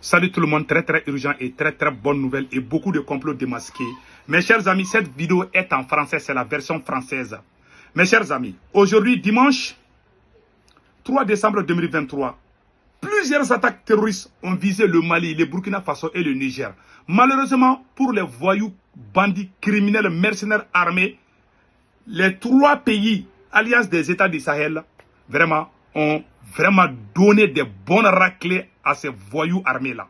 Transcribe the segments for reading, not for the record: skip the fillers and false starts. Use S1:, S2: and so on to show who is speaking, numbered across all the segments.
S1: Salut tout le monde, très urgent et très bonne nouvelle et beaucoup de complots démasqués. Mes chers amis, cette vidéo est en français, c'est la version française. Mes chers amis, aujourd'hui dimanche 3 décembre 2023, plusieurs attaques terroristes ont visé le Mali, le Burkina Faso et le Niger. Malheureusement, pour les voyous, bandits, criminels, mercenaires armés, les trois pays, alliance des États du Sahel, ont donné des bonnes raclées à ces voyous armés-là.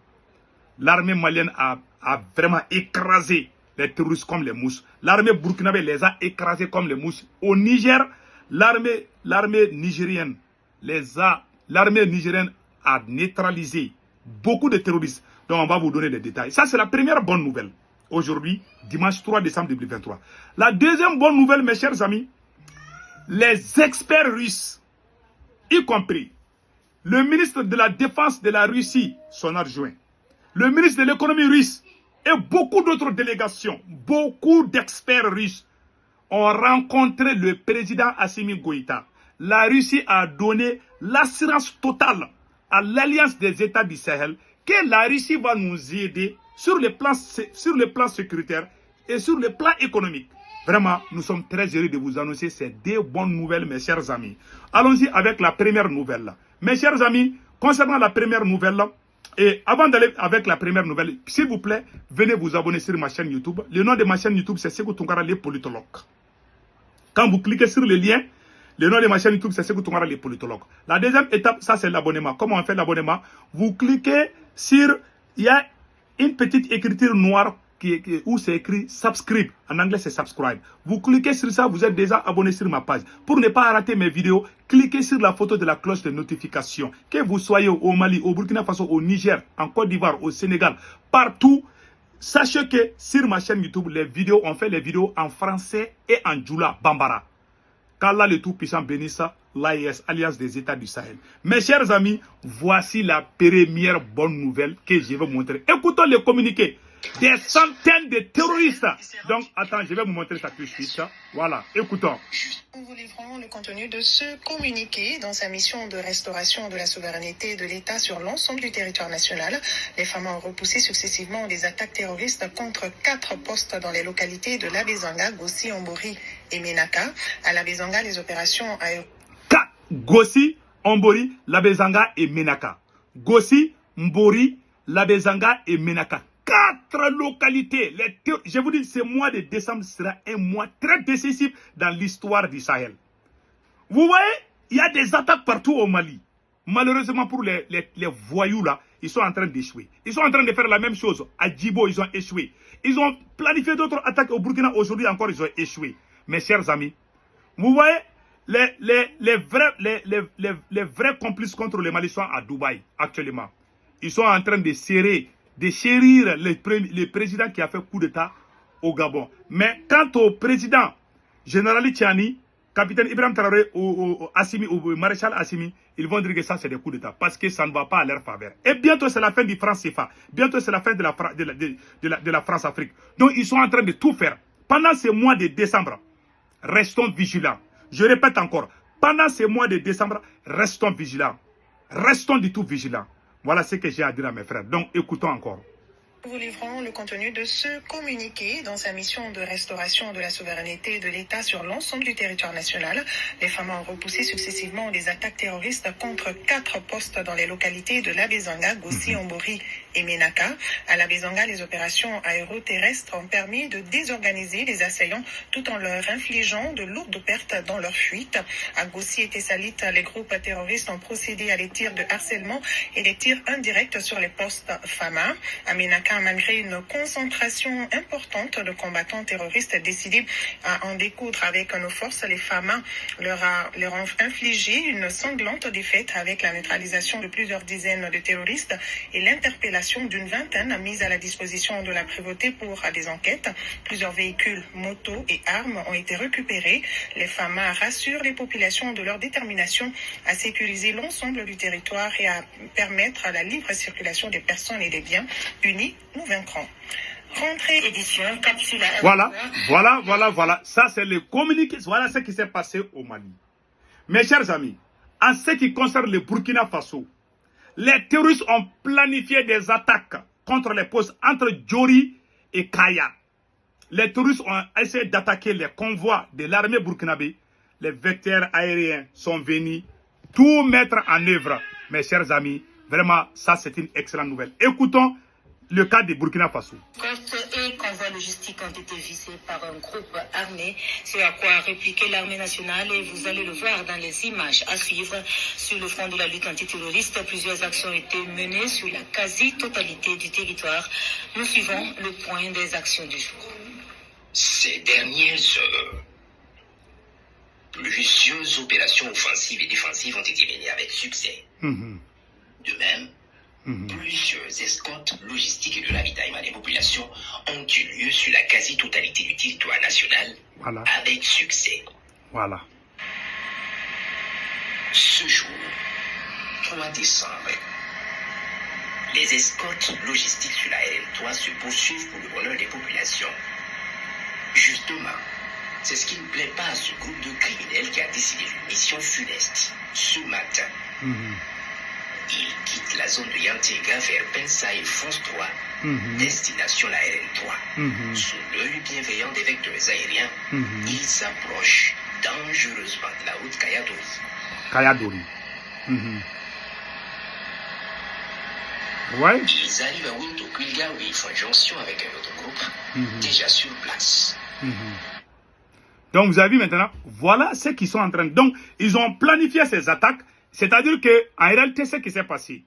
S1: L'armée malienne a vraiment écrasé les terroristes comme les mousses. L'armée burkinabé les a écrasés comme les mousses. Au Niger, l'armée nigérienne a neutralisé beaucoup de terroristes. Donc on va vous donner des détails. Ça, c'est la première bonne nouvelle. Aujourd'hui, dimanche 3 décembre 2023. La deuxième bonne nouvelle, mes chers amis, les experts russes, y compris le ministre de la Défense de la Russie, son adjoint, le ministre de l'économie russe et beaucoup d'autres délégations, beaucoup d'experts russes ont rencontré le président Assimi Goïta. La Russie a donné l'assurance totale à l'Alliance des États du Sahel que la Russie va nous aider sur le plan sécuritaire et sur le plan économique. Vraiment, nous sommes très heureux de vous annoncer ces deux bonnes nouvelles, mes chers amis. Allons-y avec la première nouvelle. Mes chers amis, concernant la première nouvelle, et avant d'aller avec la première nouvelle, s'il vous plaît, venez vous abonner sur ma chaîne YouTube. Le nom de ma chaîne YouTube, c'est Sékou Tounkara, les politologues. Quand vous cliquez sur le lien, le nom de ma chaîne YouTube, c'est Sékou Tounkara, les politologues. La deuxième étape, ça c'est l'abonnement. Comment on fait l'abonnement? Vous cliquez sur, il y a une petite écriture noire où c'est écrit subscribe. En anglais, c'est subscribe. Vous cliquez sur ça, vous êtes déjà abonné sur ma page. Pour ne pas rater mes vidéos, cliquez sur la photo de la cloche de notification. Que vous soyez au Mali, au Burkina Faso, au Niger, en Côte d'Ivoire, au Sénégal, partout, sachez que sur ma chaîne YouTube, on fait les vidéos en français et en djoula, bambara. Qu'Allah le Tout-Puissant bénisse l'AES, Alliance des États du Sahel. Mes chers amis, voici la première bonne nouvelle que je vais vous montrer. Écoutons les communiqués. Des centaines de terroristes. Donc, attends, je vais vous montrer ça tout de suite. Voilà, écoutons.
S2: Nous vous livrons le contenu de ce communiqué dans sa mission de restauration de la souveraineté de l'État sur l'ensemble du territoire national. Les femmes ont repoussé successivement des attaques terroristes contre 4 postes dans les localités de Labezanga, Gossi, Ombori et Menaka. À Labezanga, les opérations
S1: Gossi, Ombori, Labezanga et Menaka. Gossi, Mbori, Labezanga et Menaka. 4 localités. Je vous dis, ce mois de décembre sera un mois très décisif dans l'histoire du Sahel. Vous voyez, il y a des attaques partout au Mali. Malheureusement pour les voyous là, ils sont en train d'échouer. Ils sont en train de faire la même chose. À Djibo, ils ont échoué. Ils ont planifié d'autres attaques au Burkina. Aujourd'hui encore, ils ont échoué. Mes chers amis, vous voyez, les vrais complices contre le Mali sont à Dubaï actuellement. Ils sont en train de chérir le président qui a fait coup d'État au Gabon. Mais quant au président général Tchani, capitaine Ibrahim Traoré, au maréchal Assimi, ils vont dire que ça c'est des coups d'État parce que ça ne va pas à leur faveur. Et bientôt c'est la fin du franc-CFA. Bientôt c'est la fin de la France-Afrique. Donc ils sont en train de tout faire. Pendant ce mois de décembre, restons vigilants. Je répète encore, pendant ce mois de décembre, restons vigilants. Restons du tout vigilants. Voilà ce que j'ai à dire à mes frères. Donc, écoutons encore.
S2: Nous vous livrons le contenu de ce communiqué dans sa mission de restauration de la souveraineté de l'État sur l'ensemble du territoire national. Les femmes ont repoussé successivement des attaques terroristes contre 4 postes dans les localités de Labezanga, Gossi, Ombori et Menaka. À Labezanga, les opérations aéroterrestres ont permis de désorganiser les assaillants tout en leur infligeant de lourdes pertes dans leur fuite. À Gossi et Tessalit, les groupes terroristes ont procédé à des tirs de harcèlement et des tirs indirects sur les postes FAMA. À Menaka, malgré une concentration importante de combattants terroristes décidés à en découdre avec nos forces, les FAMA leur ont infligé une sanglante défaite avec la neutralisation de plusieurs dizaines de terroristes et l'interpellation d'une vingtaine mise à la disposition de la prévôté pour des enquêtes. Plusieurs véhicules, motos et armes ont été récupérés. Les FAMA rassurent les populations de leur détermination à sécuriser l'ensemble du territoire et à permettre la libre circulation des personnes et des biens. Unis, nous vaincrons. Rentrée édition, capsule.
S1: Voilà. Ça, c'est le communiqué. Voilà ce qui s'est passé au Mali. Mes chers amis, en ce qui concerne le Burkina Faso, Les terroristes ont planifié des attaques contre les postes entre Djori et Kaya. Les terroristes ont essayé d'attaquer les convois de l'armée burkinabé. Les vecteurs aériens sont venus tout mettre en œuvre. Mes chers amis, vraiment, ça c'est une excellente nouvelle. Écoutons le cas de Burkina Faso.
S3: Escortes et convois logistiques ont été visés par un groupe armé, ce à quoi a répliqué l'armée nationale et vous allez le voir dans les images à suivre. Sur le front de la lutte antiterroriste, plusieurs actions ont été menées sur la quasi-totalité du territoire. Nous suivons le point des actions du jour.
S4: Ces dernières heures, plusieurs opérations offensives et défensives ont été menées avec succès. De même, plusieurs escortes logistiques et de ravitaillement des populations ont eu lieu sur la quasi-totalité du territoire national avec succès.
S1: Voilà.
S4: Ce jour, 3 décembre, les escortes logistiques sur la RN3 se poursuivent pour le bonheur des populations. Justement, c'est ce qui ne plaît pas à ce groupe de criminels qui a décidé une mission funeste ce matin. Ils quittent la zone de Yantiga vers Pensa et Fonce 3, destination la RN3. Sous l'œil bienveillant des vecteurs aériens, ils s'approchent dangereusement de la route Kayadori.
S1: Ouais.
S4: Ils arrivent à Winto-Quilga où ils font jonction avec un autre groupe déjà sur place.
S1: Donc vous avez vu maintenant, voilà ce qu'ils sont en train de... Donc ils ont planifié ces attaques, c'est-à-dire que en réalité ce qui s'est passé,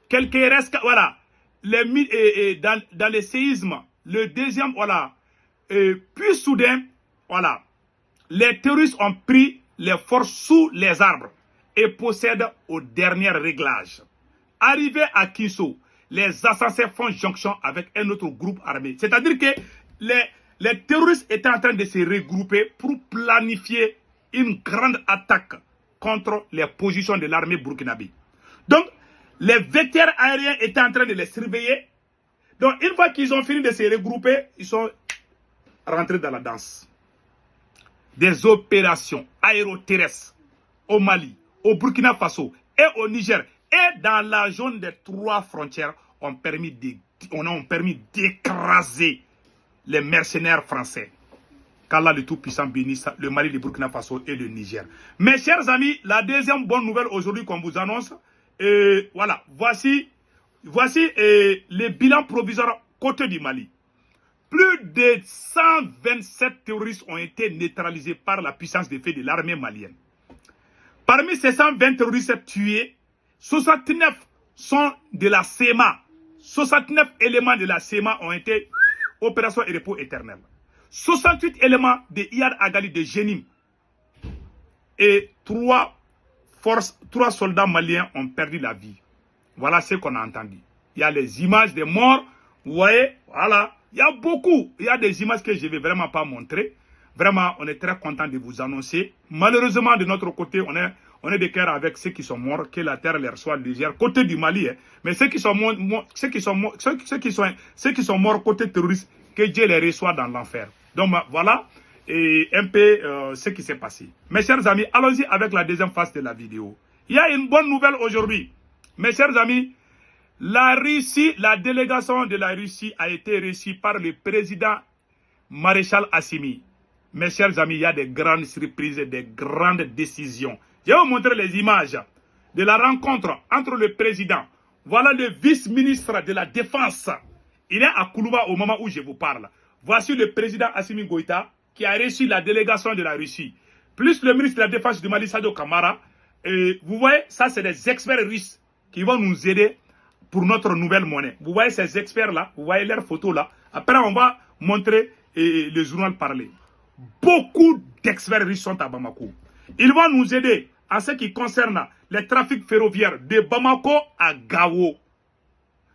S1: quelques restes, voilà, dans les séismes, le deuxième, voilà, puis soudain, voilà, les terroristes ont pris les forces sous les arbres et procèdent au dernier réglage. Arrivés à Kinso, les assassins font jonction avec un autre groupe armé. C'est-à-dire que les terroristes étaient en train de se regrouper pour planifier une grande attaque contre les positions de l'armée burkinabé. Donc, les vecteurs aériens étaient en train de les surveiller. Donc, une fois qu'ils ont fini de se regrouper, ils sont rentrés dans la danse. Des opérations aéroterrestres au Mali, au Burkina Faso et au Niger et dans la zone des 3 frontières ont permis d'écraser les mercenaires français. Qu'Allah le Tout-Puissant bénisse le Mali, le Burkina Faso et le Niger. Mes chers amis, la deuxième bonne nouvelle aujourd'hui qu'on vous annonce, voilà, voici les bilans provisoires côté du Mali. Plus de 127 terroristes ont été neutralisés par la puissance de feu de l'armée malienne. Parmi ces 120 terroristes tués, 69 sont de la SEMA. 69 éléments de la SEMA ont été opération et repos éternel. 68 éléments de Iyad Agali de Jenim. Et 3 soldats maliens ont perdu la vie. Voilà ce qu'on a entendu. Il y a les images des morts. Vous voyez, voilà. Il y a beaucoup. Il y a des images que je ne vais vraiment pas montrer. Vraiment, on est très content de vous annoncer. Malheureusement, de notre côté, on est de cœur avec ceux qui sont morts, que la terre leur soit légère. Côté du Mali, hein. Mais ceux qui sont morts côté terroriste, que Dieu les reçoit dans l'enfer. Donc voilà, et un peu ce qui s'est passé. Mes chers amis, allons-y avec la deuxième phase de la vidéo. Il y a une bonne nouvelle aujourd'hui. Mes chers amis, la Russie, la délégation de la Russie a été reçue par le président Maréchal Assimi. Mes chers amis, il y a des grandes surprises, des grandes décisions. Je vais vous montrer les images de la rencontre entre le président. Voilà le vice-ministre de la Défense. Il est à Koulouba au moment où je vous parle. Voici le président Assimi Goïta qui a reçu la délégation de la Russie. Plus le ministre de la Défense du Mali, Sadio Kamara. Et vous voyez, ça c'est des experts russes qui vont nous aider pour notre nouvelle monnaie. Vous voyez ces experts-là, vous voyez leurs photos là. Après, on va montrer le journal parler. Beaucoup d'experts russes sont à Bamako. Ils vont nous aider en ce qui concerne les trafics ferroviaires de Bamako à Gao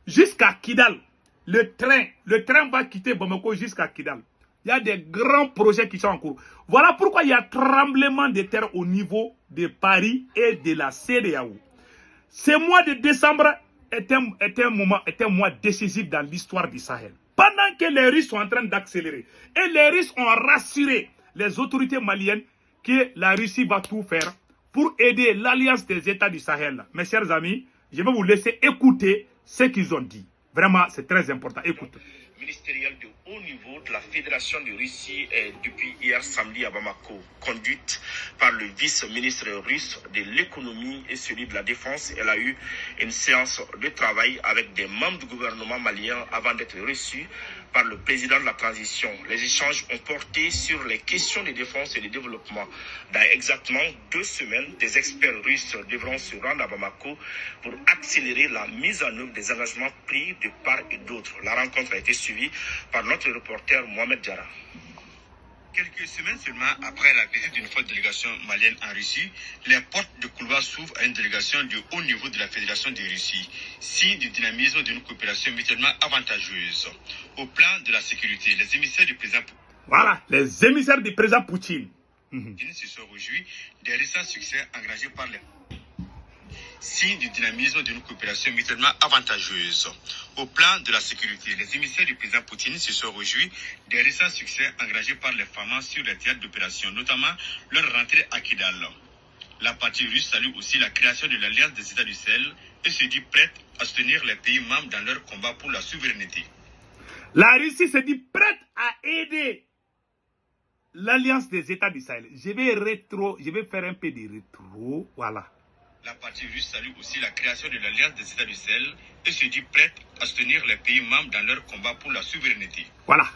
S1: jusqu'à Kidal. Le train va quitter Bamako jusqu'à Kidal. Il y a des grands projets qui sont en cours. Voilà pourquoi il y a tremblement de terre au niveau de Paris et de la CEDEAO. Ce mois de décembre est un mois décisif dans l'histoire du Sahel. Pendant que les Russes sont en train d'accélérer. Et les Russes ont rassuré les autorités maliennes que la Russie va tout faire pour aider l'alliance des États du Sahel. Mes chers amis, Je vais vous laisser écouter ce qu'ils ont dit. Vraiment, c'est très important. Écoutez.
S4: Ministérielle de haut niveau de la Fédération de Russie est depuis hier samedi à Bamako, conduite par le vice-ministre russe de l'économie et celui de la défense. Elle a eu une séance de travail avec des membres du gouvernement malien avant d'être reçue par le président de la transition. Les échanges ont porté sur les questions de défense et de développement. Dans exactement 2 semaines, des experts russes devront se rendre à Bamako pour accélérer la mise en œuvre des engagements pris de part et d'autre. La rencontre a été suivie par notre reporter Mohamed Diarra. Quelques semaines seulement après la visite d'une forte délégation malienne en Russie, les portes de couloir s'ouvrent à une délégation de haut niveau de la Fédération de Russie, signe du dynamisme d'une coopération mutuellement avantageuse. Au plan de la sécurité, les émissaires du président
S1: Voilà, les émissaires du président Poutine
S4: se sont réjouis des récents succès engagés par les signe du dynamisme d'une coopération mutuellement avantageuse. Au plan de la sécurité, les émissaires du président Poutine se sont réjouis des récents succès engagés par les FAMA sur les théâtres d'opération, notamment leur rentrée à Kidal. La partie russe salue aussi la création de l'Alliance des États du Sahel et se dit prête à soutenir les pays membres dans leur combat pour la souveraineté.
S1: La Russie se dit prête à aider l'Alliance des États du Sahel. Je vais faire un peu de rétro, voilà.
S4: La partie russe salue aussi la création de l'Alliance des États du Sahel et se dit prête à soutenir les pays membres dans leur combat pour la souveraineté.
S1: Voilà.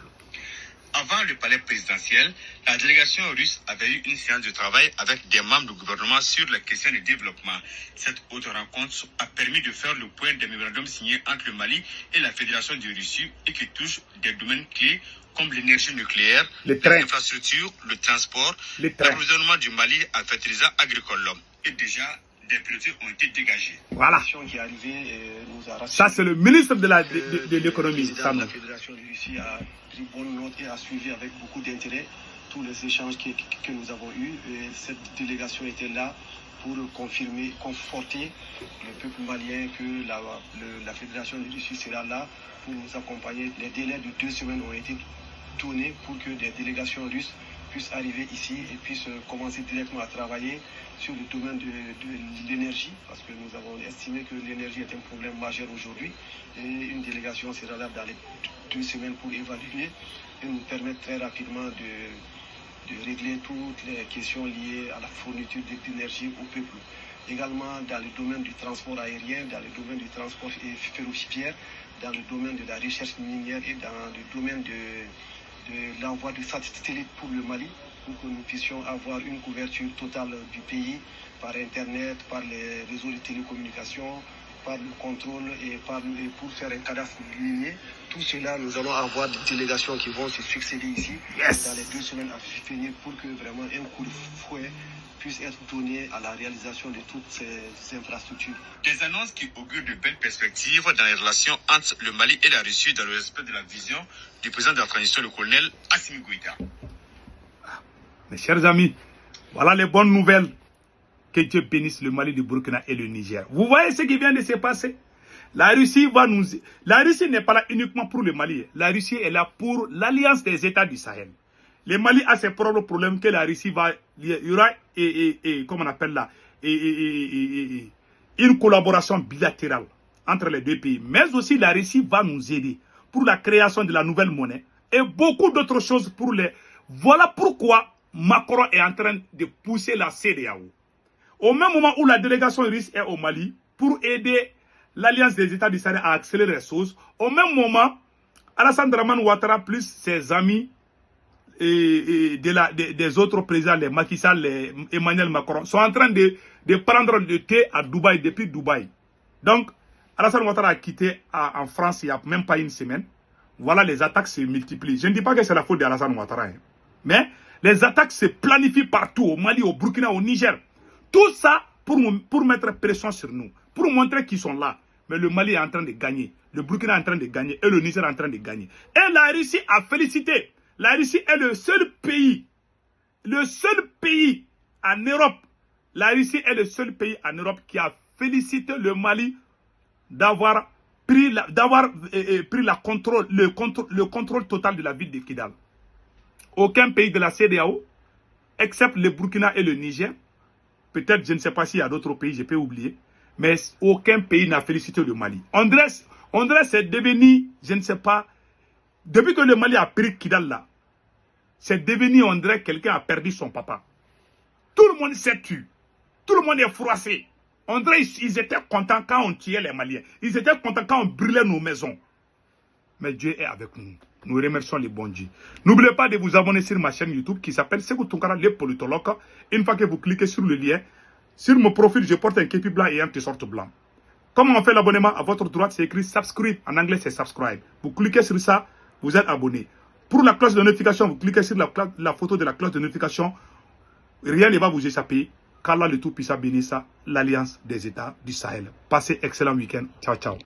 S4: Avant le palais présidentiel, la délégation russe avait eu une séance de travail avec des membres du gouvernement sur les questions de développement. Cette haute rencontre a permis de faire le point des mémorandums signés entre le Mali et la Fédération de Russie et qui touchent des domaines clés comme l'énergie nucléaire, les infrastructures, le transport, l'approvisionnement du Mali en fertilisants agricoles. Et déjà, des priorités ont été dégagées.
S1: Voilà. Ça, c'est le ministre de l'économie.
S5: La Fédération de Russie a pris bonne note et a suivi avec beaucoup d'intérêt tous les échanges que nous avons eus. Et cette délégation était là pour confirmer, conforter le peuple malien que la Fédération de Russie sera là pour nous accompagner. Les délais de 2 semaines ont été donnés pour que des délégations russes puissent arriver ici et puissent commencer directement à travailler sur le domaine de l'énergie, parce que nous avons estimé que l'énergie est un problème majeur aujourd'hui. Et une délégation sera là dans les 2 semaines pour évaluer et nous permettre très rapidement de régler toutes les questions liées à la fourniture d'énergie au peuple. Également dans le domaine du transport aérien, dans le domaine du transport ferroviaire, dans le domaine de la recherche minière et dans le domaine de l'envoi de satellites pour le Mali, pour que nous puissions avoir une couverture totale du pays par Internet, par les réseaux de télécommunications, par le contrôle et pour faire un cadastre lignée. Tout cela, nous allons avoir des délégations qui vont se succéder ici dans les 2 semaines à venir pour que vraiment un coup de fouet puisse être donné à la réalisation de toutes ces infrastructures.
S4: Des annonces qui augurent de belles perspectives dans les relations entre le Mali et la Russie dans le respect de la vision du président de la transition, le colonel Assimi Goïta.
S1: Mes chers amis, voilà les bonnes nouvelles. Que Dieu bénisse le Mali, le Burkina et le Niger. Vous voyez ce qui vient de se passer? La Russie n'est pas là uniquement pour le Mali. La Russie est là pour l'Alliance des États du Sahel. Le Mali a ses propres problèmes que la Russie va... Il y aura, comment on appelle là, une collaboration bilatérale entre les 2 pays. Mais aussi la Russie va nous aider pour la création de la nouvelle monnaie et beaucoup d'autres choses pour les... Voilà pourquoi Macron est en train de pousser la CEDEAO. Au même moment où la délégation russe est au Mali pour aider l'Alliance des États du Sahel à accélérer les choses, au même moment, Alassane Dramane Ouattara plus ses amis des autres présidents, les Macky Sall, les Emmanuel Macron, sont en train de prendre le thé à Dubaï, depuis Dubaï. Donc, Alassane Ouattara a quitté en France il n'y a même pas 1 semaine. Voilà, les attaques se multiplient. Je ne dis pas que c'est la faute d'Alassane Ouattara, hein. Mais les attaques se planifient partout, au Mali, au Burkina, au Niger. Tout ça pour mettre pression sur nous, pour montrer qu'ils sont là. Mais le Mali est en train de gagner, le Burkina est en train de gagner et le Niger est en train de gagner. Et la Russie a félicité. La Russie est le seul pays en Europe. La Russie est le seul pays en Europe qui a félicité le Mali d'avoir pris le contrôle total de la ville de Kidal. Aucun pays de la CEDEAO, excepte le Burkina et le Niger, peut-être, je ne sais pas s'il y a d'autres pays, je peux oublier. Mais aucun pays n'a félicité le Mali. On dirait c'est devenu, je ne sais pas, depuis que le Mali a pris Kidal là, c'est devenu, on dirait, quelqu'un a perdu son papa. Tout le monde s'est tué. Tout le monde est froissé. On dirait ils étaient contents quand on tuait les Maliens. Ils étaient contents quand on brûlait nos maisons. Mais Dieu est avec nous. Nous remercions les bons dieux. N'oubliez pas de vous abonner sur ma chaîne YouTube qui s'appelle Sekou Tounkara, le politologue. Une fois que vous cliquez sur le lien, sur mon profil, je porte un képi blanc et un t-shirt blanc. Comment on fait l'abonnement? À votre droite, c'est écrit subscribe. En anglais, c'est subscribe. Vous cliquez sur ça, vous êtes abonné. Pour la cloche de notification, vous cliquez sur la photo de la cloche de notification. Rien ne va vous échapper. Qu'Allah le Tout-Puissant bénisse l'Alliance des États du Sahel. Passez excellent week-end. Ciao, ciao.